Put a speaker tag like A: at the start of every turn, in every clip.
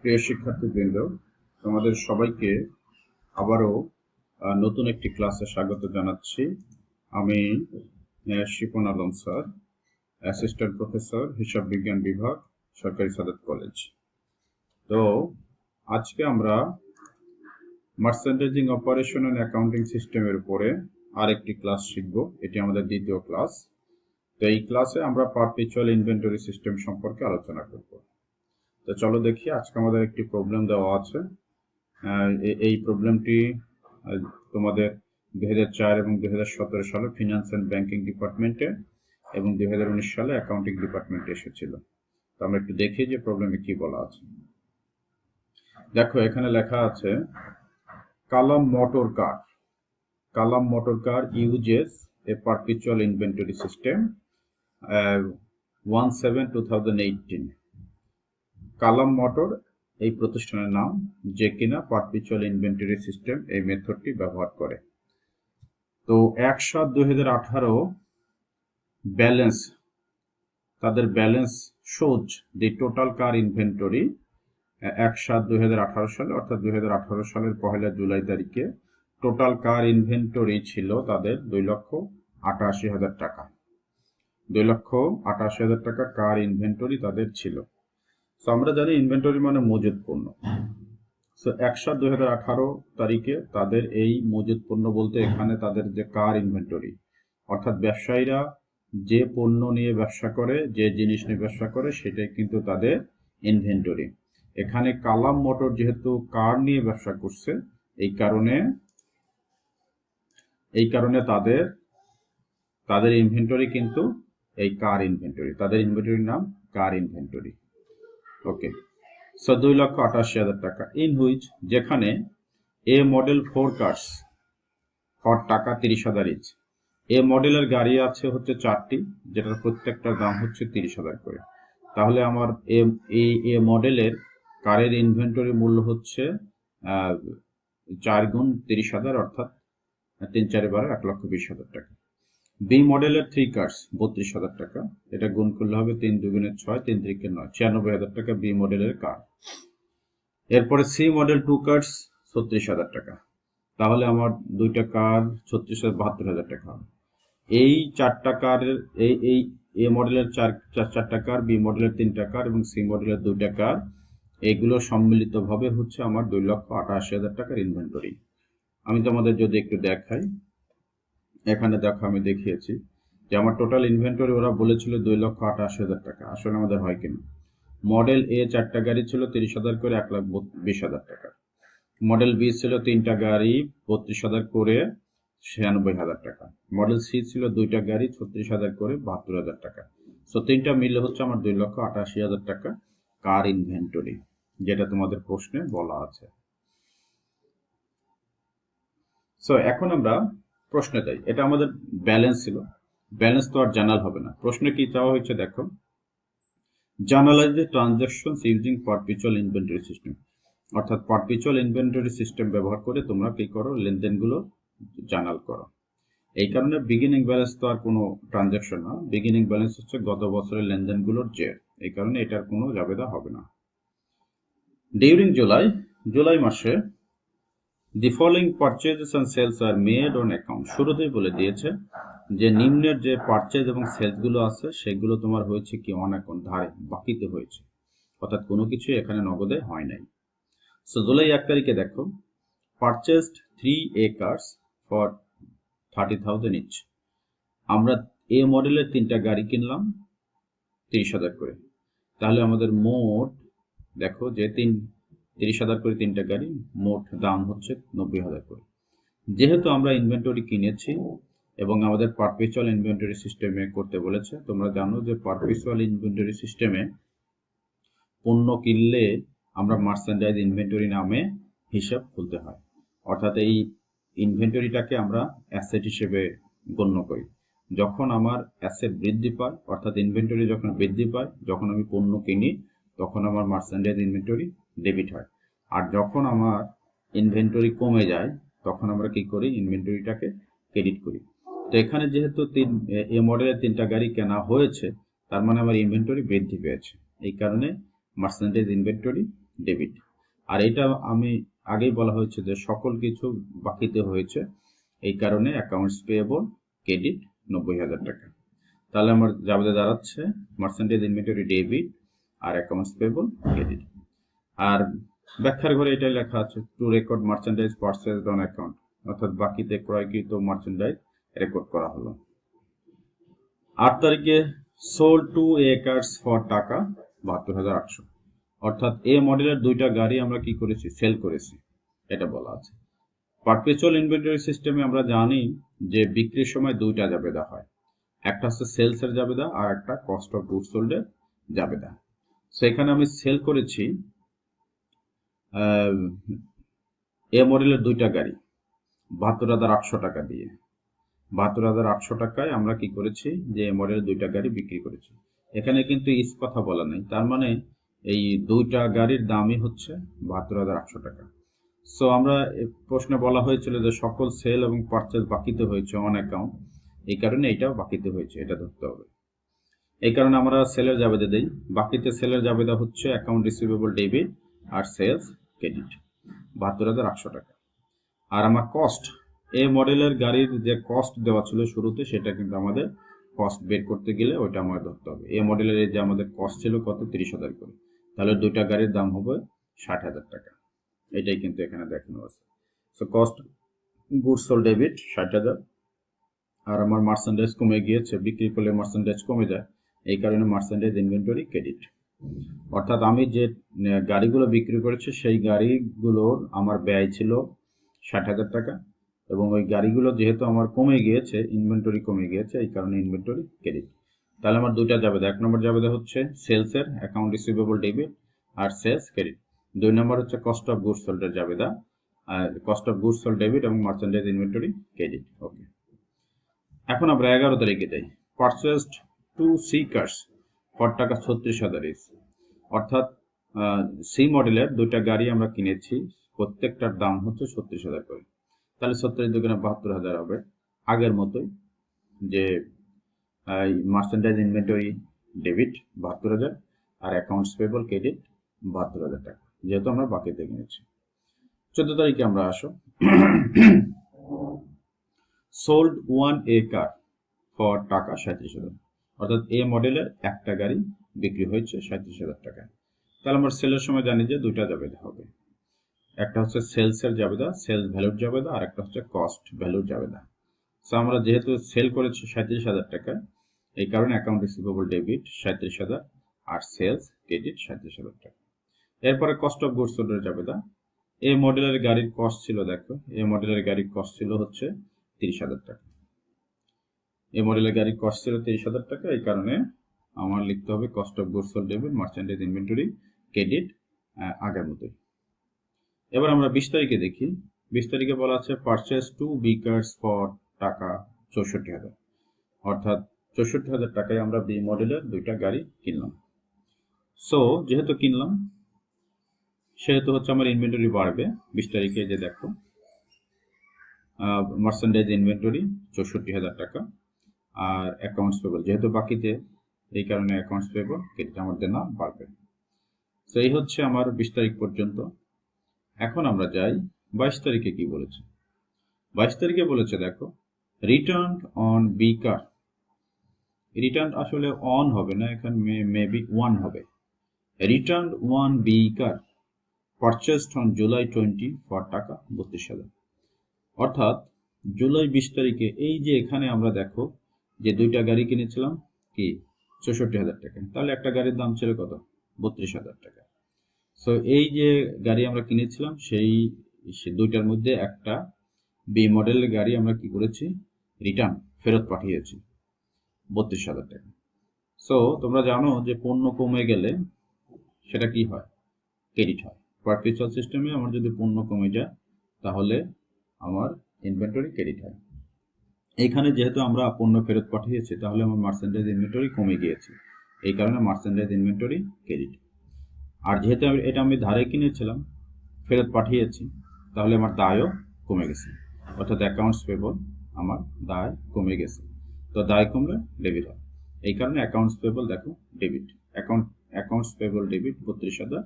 A: প্রিয় শিক্ষার্থীবৃন্দ, তোমাদের সবাইকে আবারও নতুন একটি ক্লাসে স্বাগত জানাচ্ছি। আমি Shipon Alam sir, assistant professor, হিসাব বিজ্ঞান বিভাগ, সরকারি সাদাত কলেজ। তো আজকে আমরা মার্চেন্ডাইজিং অপারেশন অ্যান্ড অ্যাকাউন্টিং সিস্টেমের উপরে আরেকটি ক্লাস শিখব। এটি আমাদের দ্বিতীয় ক্লাস। তো এই ক্লাসে আমরা পারপেচুয়াল ইনভেন্টরি সিস্টেম সম্পর্কে আলোচনা করব। তো চলো দেখি, আজকে আমাদের একটি প্রবলেম দেওয়া আছে। এই প্রবলেমটি তোমাদের 2004 এবং 2017 সালে ফিনান্স অ্যান্ড ব্যাংকিং ডিপার্টমেন্টে এবং 2019 সালে অ্যাকাউন্টিং ডিপার্টমেন্টে এসেছিল। তো আমরা একটু দেখি যে প্রবলেমে কি বলা আছে। দেখো, এখানে লেখা আছে Kalam motor car uses a perpetual inventory system 17/2018। Kalam motor এই প্রতিষ্ঠানের নাম, যে কিনা পারপেচুয়াল ইনভেন্টরি সিস্টেম এই মেথডটি ব্যবহার করে। তো 1/7/2018 ব্যালেন্স, তাদের ব্যালেন্স শোজ দি টোটাল কার ইনভেন্টরি 1/7/2018 সালে, অর্থাৎ 2018 সালের 1 জুলাই তারিখে টোটাল কার ইনভেন্টরি ছিল তাদের 2,88,000 টাকা। 2,88,000 টাকা কার ইনভেন্টরি তাদের ছিল। তো আমরা জানি ইনভেন্টরি মানে মজুদ পণ্য। সো 1/7/2018 তারিখে তাদের এই মজুদ পণ্য বলতে এখানে তাদের যে কার ইনভেন্টরি, অর্থাৎ ব্যবসায়ীরা যে পণ্য নিয়ে ব্যবসা করে, যে জিনিস নিয়ে ব্যবসা করে, সেটাই কিন্তু তাদের ইনভেন্টরি। এখানে কালাম মোটর যেহেতু কার নিয়ে ব্যবসা করছে, এই কারণে তাদের ইনভেন্টরি কিন্তু এই কার ইনভেন্টরি, তাদের ইনভেন্টরির নাম কার ইনভেন্টরি। ওকে, সো 2,88,000 টাকা, ইন হুইচ, যেখানে এ মডেল 4 কার্স ফর টাকা 30,000 ইচ। এ মডেলের গাড়ি আছে হচ্ছে 4টি, যেটার প্রত্যেকটার দাম হচ্ছে 30,000 করে। তাহলে আমার এ মডেলের কারের ইনভেন্টরি মূল্য হচ্ছে 4 গুণ 30,000, অর্থাৎ 3-4 1,20,000 টাকা। বি মডেলের 3 কার্স 32,000 টাকা, এটা গুণ করলে হবে 3 2 6, 3 3 9, 96,000 টাকা বি মডেলের কার। এরপরে সি মডেল 2 কার্স 36,000 টাকা, তাহলে আমার দুইটা কার 72,000 টাকা হবে। এই 4টা কারের এই এ মডেলের 4টা কার, বি মডেলের 3টা কার এবং সি মডেলের 2টা কার, এগুলো সম্মিলিতভাবে হচ্ছে আমার 2,88,000 টাকার ইনভেন্টরি। আমি তোমাদের যদি একটু দেখাই, এখানে দেখো আমি দেখিয়েছি যে আমার টোটাল ইনভেন্টরি ওরা বলেছিল 2,88,000 টাকা। আসলে আমাদের হয় কিনা, মডেল এ 4টা গাড়ি ছিল 30,000 করে, 1,20,000 টাকা। মডেল বি ছিল 3টা গাড়ি 32,000 করে, 96,000 টাকা। মডেল সি ছিল 2টা গাড়ি 36,000 করে, 72,000 টাকা। সো 3টা মিলে হচ্ছে আমার 2,88,000 টাকা কার ইনভেন্টরি, যেটা তোমাদের প্রশ্নে বলা আছে। সো এখন আমরা প্রশ্নে যাই। এটা আমাদের ব্যালেন্স ছিল, ব্যালেন্স তো আর জানাল হবে না। প্রশ্নে কি চাওয়া হয়েছে দেখো, journalise the transactions using perpetual inventory system, অর্থাৎ পারপেচুয়াল ইনভেন্টরি সিস্টেম ব্যবহার করে তোমরা কি করো, লেনদেনগুলো জার্নাল করো। এই কারণে বিগিনিং ব্যালেন্স তো আর কোনো ট্রানজাকশন না, বিগিনিং ব্যালেন্স হচ্ছে গত বছরের লেনদেনগুলোর জের, এই কারণে এটার কোনো জাবেদা হবে না। ডিউরিং জুলাই মাসে the following purchases and sales are made on account, শুরুতেই বলে দিয়েছে যে নিম্নের যে পারচেজ এবং সেলসগুলো আছে সেগুলো তোমার হয়েছে কি অন অ্যাকাউন্ট, ধারে বাকিতে হয়েছে, অর্থাৎ কোনো কিছু এখানে নগদে হয় নাই। সো জুলাই 1 তারিখে দেখো, পারচেজড 3 acres ফর 30,000 ইচ। আমরা এ মডেলের 3টা গাড়ি কিনলাম 30,000 করে, তাহলে আমাদের মোট দেখো যে 30,000 করে 3টা গাড়ি, মোট দাম হচ্ছে 90,000 করে। যেহেতু আমরা ইনভেন্টরি কিনেছি এবং আমাদের পারপেচুয়াল ইনভেন্টরি সিস্টেমে করতে বলেছে, তোমরা জানো যে পারপেচুয়াল ইনভেন্টরি সিস্টেমে পণ্য কিনলে আমরা মার্চেন্ডাইজ ইনভেন্টরি নামে হিসাব খুলতে হয়, অর্থাৎ এই ইনভেন্টরিটাকে আমরা অ্যাসেট হিসেবে গণ্য করি। যখন আমার অ্যাসেট বৃদ্ধি পায়, অর্থাৎ ইনভেন্টরি যখন বৃদ্ধি পায়, যখন আমি পণ্য কিনি, তখন আমার মার্চেন্ডাইজ ইনভেন্টরি ডেবিট হয়। আর যখন আমার ইনভেন্টরি কমে যায়, তখন আমরা কি করি, ইনভেন্টরিটাকে ক্রেডিট করি। তো এখানে যেহেতু এ মডেলের 3টা গাড়ি কেনা হয়েছে, তার মানে আমার ইনভেন্টরি বৃদ্ধি পেয়েছে, এই কারণে মার্চেন্ডাইজ ইনভেন্টরি ডেবিট। আর এটা আমি আগেই বলা হয়েছে যে সকল কিছু বাকিতে হয়েছে, এই কারণে অ্যাকাউন্টস পেয়েবল ক্রেডিট 90,000 টাকা। তাহলে আমার জাবেদা দাঁড়াচ্ছে মার্চেন্টাইজ ইনভেন্টরি ডেবিট আর অ্যাকাউন্টস পেয়েবল ক্রেডিট। আর ব্যাখ্যার ঘরে এটাই লেখা আছে to record merchandise purchased on account, অর্থাৎ বাকিতে ক্রয়কৃত মার্চেন্টাইজ রেকর্ড করা হলো। 8 তারিখে sold to A cars for taka 72,800, অর্থাৎ এ মডেলের দুইটা গাড়ি আমরা কি করেছি, সেল করেছি, এটা বলা আছে। পারপেচুয়াল ইনভেন্টরি সিস্টেমে আমরা জানি যে বিক্রির সময় দুইটা জাবেদা হয়, একটা হচ্ছে সেলসের জাবেদা আর একটা কস্ট অফ গুডস সোল্ডের জাবেদা। সো এখানে আমি সেল করেছি এ মডেলের দুইটা গাড়ি 72,800 টাকা দিয়ে। 72,800 টাকায় আমরা কি করেছি, যে এ মডেলের দুইটা গাড়ি বিক্রি করেছি। এখানে কিন্তু ইস কথা বলা নেই, তার মানে এই দুইটা গাড়ির দামই হচ্ছে 72,800 টাকা। সো আমরা প্রশ্নে বলা হয়েছিল যে সকল সেল এবং পারচেজ বাকিতে হয়েছে অন অ্যাকাউন্ট, এই কারণে এইটাও বাকিতে হয়েছে, এটা ধরতে হবে। এই কারণে আমরা সেলের জাবেদা দেই। বাকিতে সেলের জাবেদা হচ্ছে অ্যাকাউন্ট রিসিভেবল ডেবিট আর সেলস ক্রেডিট 72,800 টাকা। আর আমার কস্ট, এই মডেলের গাড়ির যে কস্ট দেওয়া ছিল শুরুতে, সেটা কিন্তু আমাদের কস্ট বের করতে গেলে ওইটা আমাদের ধরতে হবে। এই মডেলের যে আমাদের কস্ট ছিল কত, 30,000 করে, তাহলে দুইটা গাড়ির দাম হবে 60,000 টাকা। এটাই কিন্তু এখানে দেখানো আছে। So cost goods sold debit 60,000, আর আমার মার্চেন্ডাইজ কমে গিয়েছে, বিক্রি করলে মার্চেন্ডাইজ কমে যায়, এই কারণে মার্চেন্ডাইজ ইনভেন্টরি ক্রেডিট। অর্থাৎ আমি যে গাড়িগুলো বিক্রি করেছি সেই গাড়িগুলোর আমার ব্যয় ছিল 60,000 টাকা, এবং ওই গাড়িগুলো যেহেতু আমার কমে গিয়েছে, ইনভেন্টরি কমে গিয়েছে, এই কারণে ইনভেন্টরি ক্রেডিট। তাহলে আমার দুইটা জাবেদা, এক নম্বর জাবেদা হচ্ছে সেলসের অ্যাকাউন্ট রিসিভেবল ডেবিট আর সেলস ক্রেডিট, দুই নম্বর হচ্ছে কস্ট অফ গুডস সোল্ডের জাবেদা, cost of goods sold debit এবং মার্চেন্ডাইজ ইনভেন্টরি ক্রেডিট। ওকে, এখন আমরা 11 তারিখে যাই। Purchased to C cars for taka 36,000 ইস, অর্থাৎ সি মডেলের দুইটা গাড়ি আমরা কিনেছি, প্রত্যেকটার দাম হচ্ছে 36,000 করে। তাহলে 36 দুগুণে 72,000 হবে, আগের মতোই, যে মার্চেন্ডাইজ ইনভেন্টরি ডেবিট 72,000 আর অ্যাকাউন্টস পেবল ক্রেডিট 72,000 টাকা, যেহেতু আমরা বাকিতে কিনেছি। 14 তারিখে আমরা আসো, sold one A car for টাকা 37,000, অর্থাৎ এ মডেলের একটা গাড়ি বিক্রি হয়েছে 37,000 টাকা। তাহলে আমরা সেলের সময় জানি যে দুইটা জাবেদা হবে, একটা হচ্ছে সেলসের জাবেদা, সেলস ভ্যালুর জাবেদা, আর একটা হচ্ছে কস্ট ভ্যালুর জাবেদা। সো আমরা যেহেতু সেল করেছি 37,000 টাকা, এই কারণে অ্যাকাউন্ট রিসিভেবল ডেবিট 37,000 আর সেলস ক্রেডিট 37,000 টাকা। এরপরে কস্ট অফ গুডস সোল্ডের জাবেদা, এই মডেলের গাড়ির কস্ট ছিল, দেখো এই মডেলের গাড়ির কস্ট ছিল হচ্ছে 30,000 টাকা। এই মডেলের গাড়ির কস্ট ছিল 30,000 টাকা, এই কারণে আমার লিখতে হবে cost of goods sold debit merchandise inventory credit আগের মতোই। এবার আমরা 20 তারিখে দেখি। 20 তারিখে বলা আছে purchase two B cars for টাকা 64,000, অর্থাৎ 64,000 টাকায় আমরা বি মডেলের দুইটা গাড়ি কিনলাম। সো যেহেতু কিনলাম সেহেতু হচ্ছে আমার ইনভেন্টরি বাড়বে। 20 তারিখে যে দেখো মার্চেন্ডাইজ ইনভেন্টরি 64,000 টাকা, আর অ্যাকাউন্টস পেবল যেহেতু বাকিতে, এই কারণে অ্যাকাউন্টস পেবল ক্রেডিট আমাদের না বাড়বে। তো এই হচ্ছে আমার 20 তারিখ পর্যন্ত। এখন আমরা যাই 22 তারিখে কি বলেছে। 22 তারিখে বলেছে দেখো return on B car, return আসলে অন হবে না, এখানে মেবি ওয়ান হবে। Return one B car purchased on July 20 for টাকা 32,000, অর্থাৎ জুলাই 20 তারিখে এই যে এখানে আমরা দেখো যে দুইটা গাড়ি কিনেছিলাম কি 64,000 টাকা, তাহলে একটা গাড়ির দাম ছিল কত, 32,000 টাকা। সো এই যে গাড়ি আমরা কিনেছিলাম সেই দুইটার মধ্যে একটা বি মডেলের গাড়ি আমরা কি করেছি, রিটার্ন ফেরত পাঠিয়েছি 32,000 টাকা। সো তোমরা জানো যে পণ্য কমে গেলে সেটা কি হয়, ক্রেডিট হয়। পারপেচুয়াল সিস্টেমে আমার যদি পণ্য কমে যায় তাহলে আমার ইনভেন্টরি ক্রেডিট হয়। এইখানে যেহেতু আমরা পণ্য ফেরত পাঠিয়েছি তাহলে আমার মার্চেন্ডাইজ ইনভেন্টরি কমে গিয়েছে, এই কারণে মার্চেন্ডাইজ ইনভেন্টরি ক্রেডিট। আর যেহেতু এটা আমি ধারে কিনেছিলাম ফেরত পাঠিয়েছি, তাহলে আমার দায়ও কমে গেছে, অর্থাৎ অ্যাকাউন্টস পেবল আমার দায় কমে গেছে। তো দায় কমলে ডেবিট হয়, এই কারণে অ্যাকাউন্টস পেবল দেখো ডেবিট, অ্যাকাউন্টস পেবল ডেবিট 32,000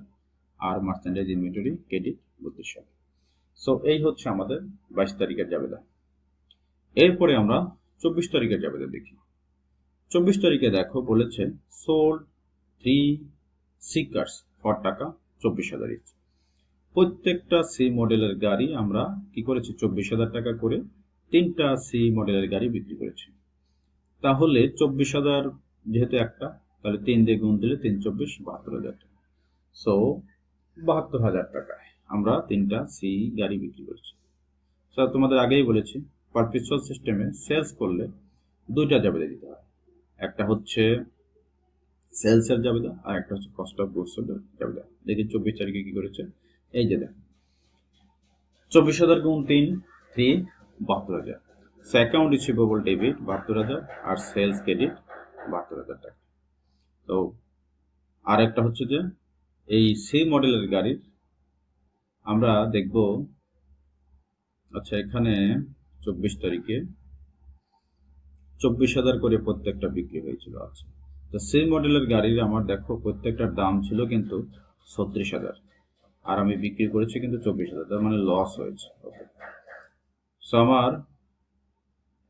A: আর মার্চেন্ডাইজ ইনভেন্টরি ক্রেডিট 32,000। সো এই হচ্ছে আমাদের 22 তারিখের জাবেদা। এরপরে আমরা 24 তারিখের জাবেদা দেখি। 24 তারিখে দেখো বলেছে সোল্ড 3 সি কার্স ফর টাকা 24,000 ইচ। প্রত্যেকটা সি মডেলের গাড়ি আমরা কি করেছি 24,000 টাকা করে 3টা সি মডেলের গাড়ি বিক্রি করেছি। তাহলে 24,000 যেহেতু একটা, তাহলে 3 দিয়ে গুণ দিলে 3 24 72,000 টাকা। সো 72,000 টাকায় আমরা 3টা সি গাড়ি বিক্রি করেছি। স্যার তোমাদের আগেই বলেছি পারপিচুয়াল সিস্টেমে সেলস করলে 2টা জাবেদা দিতে হয়, একটা হচ্ছে সেলসের জাবেদা আর একটা হচ্ছে কস্ট অফ গুডস এর জাবেদা। দেখি 24 তারিখে কি করেছে, এই যে দেখো 24,000 গুণ 3 72,000। সো অ্যাকাউন্ট রিসিভেবল ডেবিট 72,000 আর সেলস ক্রেডিট 72,000 টাকা। তো আর একটা হচ্ছে যে এই সি মডেলের গাড়ির আমরা দেখব, আচ্ছা এখানে 24 তারিখে 24,000 করে প্রত্যেকটা বিক্রি হয়েছিল। আচ্ছা, তো সি মডেলের গাড়ির আমার দেখো প্রত্যেকটার দাম ছিল কিন্তু 36,000 আর আমি বিক্রি করেছি কিন্তু 24,000, তার মানে লস হয়েছে। সো আমার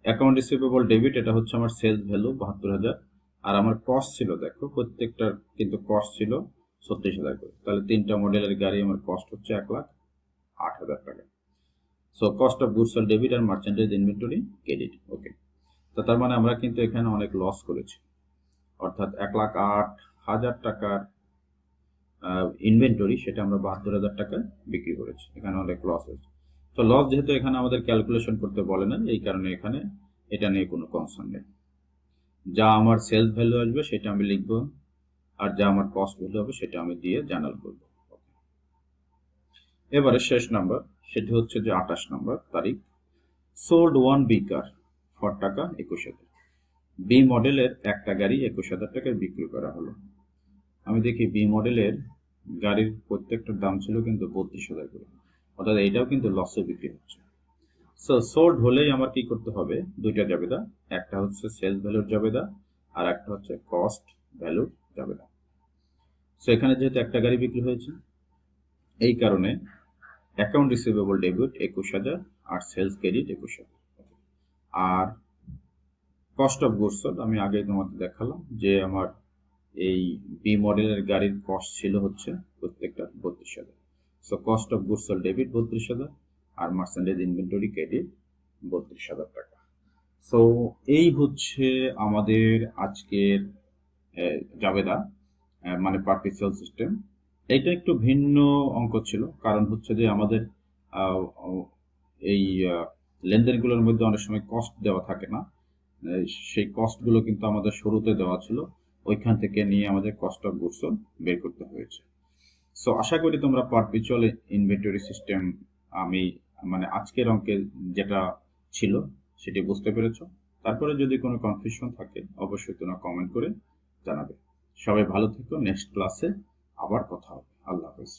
A: অ্যাকাউন্ট রিসিভেবল ডেবিট এটা হচ্ছে আমার সেলস ভ্যালু 72,000 আর আমার কস্ট ছিল দেখো প্রত্যেকটার কিন্তু কস্ট ছিল 36,000 করে, তাহলে 3টা মডেলের গাড়ি আমার কস্ট হচ্ছে 1,08,000 টাকা। So cost of goods sold debit আর মার্চেন্ডাইজ ইনভেন্টরি ক্রেডিট। ওকে, তো তার মানে আমরা কিন্তু এখানে অনেক লস করেছি, অর্থাৎ 1,08,000 টাকার ইনভেন্টরি সেটা আমরা 72,000 টাকায় বিক্রি করেছি, এখানে অনেক লস হয়েছে। তো লস যেহেতু এখানে আমাদের ক্যালকুলেশন করতে বলে না, এই কারণে এখানে এটা নিয়ে কোনো কনসার্ন নেই। যা আমার সেলস ভ্যালু আসবে সেটা আমি লিখব আর যা আমার কস্ট ভ্যালু হবে সেটা আমি দিয়ে জার্নাল করব। এবারে শেষ নাম্বার, সেটি হচ্ছে যে 28 নম্বর তারিখ, সোল্ড 1 বি কার ফর টাকা 21,000। বি মডেলের একটা গাড়ি 21,000 টাকায় বিক্রি করা হলো। আমি দেখি বি মডেলের গাড়ির প্রত্যেকটার দাম ছিল কিন্তু 32,000 করে, অর্থাৎ এইটাও কিন্তু লসে বিক্রি হচ্ছে। সো সোল্ড হলেই আমার কি করতে হবে, 2টা জাবেদা, একটা হচ্ছে সেলস ভ্যালুর জাবেদা আর একটা হচ্ছে কস্ট ভ্যালুর জাবেদা। সো এখানে যেহেতু একটা গাড়ি বিক্রি হয়েছে এই কারণে অ্যাকাউন্ট রিসিভেবল ডেবিট 21,000 আর সেলস ক্রেডিট 21,000। আর কস্ট অফ গুডস সোল্ড আমি আগেই তোমাদের দেখালাম যে আমার এই বি মডেলের গাড়ির কস্ট ছিল হচ্ছে প্রত্যেকটা 32,000। So cost of goods sold debit 32,000 আর মার্চেন্ডাইজ ইনভেন্টরি ক্রেডিট 32,000 টাকা। সো এই হচ্ছে আমাদের আজকের জাবেদা, মানে পারপিচুয়াল সিস্টেম। এটা একটু ভিন্ন অঙ্ক ছিল, কারণ হচ্ছে যে আমাদের এই লেনদেনগুলোর মধ্যে অনেক সময় কস্ট দেওয়া থাকে না, সেই কস্টগুলো কিন্তু আমাদের শুরুতে দেওয়া ছিল, ওইখান থেকে নিয়ে আমাদের কস্ট অফ গুডস সোল্ড বের করতে হয়েছে। সো আশা করি তোমরা পারপিচুয়াল ইনভেন্টরি সিস্টেম আমি মানে আজকের অঙ্কে যেটা ছিল সেটি বুঝতে পেরেছো। তারপরে যদি কোনো কনফিউশন থাকে অবশ্যই তোমরা কমেন্ট করে জানাবে। সবাই ভালো থেকো, নেক্সট ক্লাসে আবার কথা হবে। আল্লাহ হাফেজ।